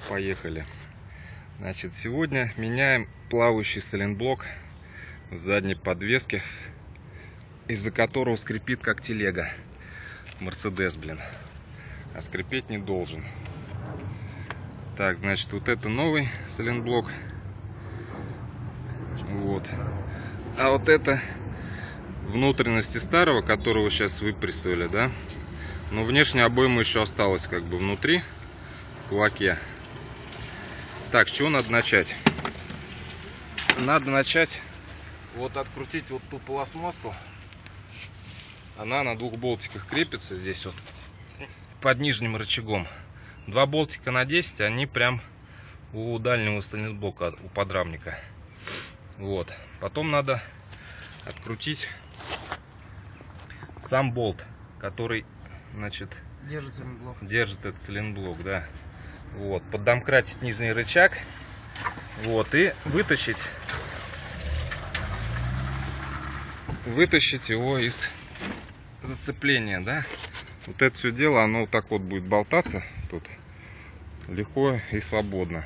Поехали. Значит, сегодня меняем плавающий сайлентблок в задней подвеске, из-за которого скрипит как телега. Мерседес, блин. А скрипеть не должен. Так, значит, вот это новый сайлентблок. Вот. А вот это внутренности старого, которого сейчас выпрессовали, да? Но внешняя обойма еще осталась как бы внутри, в кулаке. Так, с чего надо начать? Надо начать вот открутить вот ту пластмасску. Она на двух болтиках крепится здесь вот под нижним рычагом. Два болтика на 10, они прям у дальнего сайлентблока, у подрамника. Вот. Потом надо открутить сам болт, который, значит, держит этот сайлентблок, да. Вот, поддомкратить нижний рычаг, вот, и вытащить его из зацепления, да. Вот это все дело, оно вот так вот будет болтаться тут легко и свободно.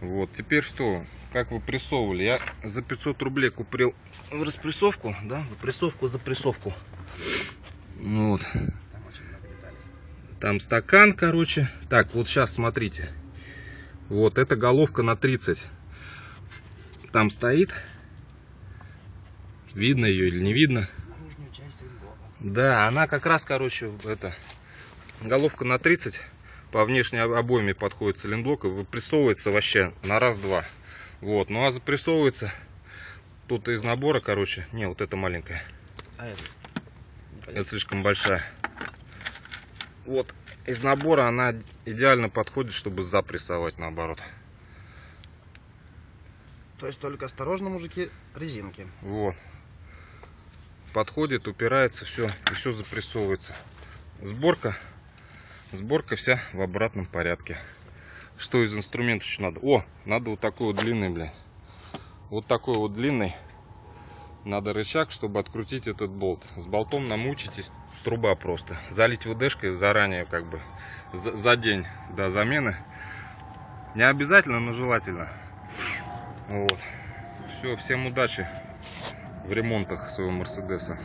Вот, теперь что, как выпрессовывали? Я за 500 рублей купил в распрессовку, да, выпрессовку за прессовку. Вот. Там стакан, короче. Так, вот сейчас смотрите. Вот, эта головка на 30. Там стоит. Видно ее или не видно? Да, она как раз, короче, это головка на 30. По внешней обойме подходит сайлентблок и выпрессовывается вообще на раз-два. Вот, ну а запрессовывается тут из набора, короче. Не, вот эта маленькая. Это слишком большая. Вот, из набора она идеально подходит, чтобы запрессовать, наоборот. То есть только осторожно, мужики, резинки. Вот. Подходит, упирается, все, и все запрессовывается. Сборка вся в обратном порядке. Что из инструментов еще надо? О, надо вот такой вот длинный, блядь. Вот такой вот длинный. Надо рычаг, чтобы открутить этот болт. С болтом намучитесь, труба просто. Залить ВДшкой заранее, как бы, за день до замены. Не обязательно, но желательно. Вот. Все, всем удачи в ремонтах своего Мерседеса.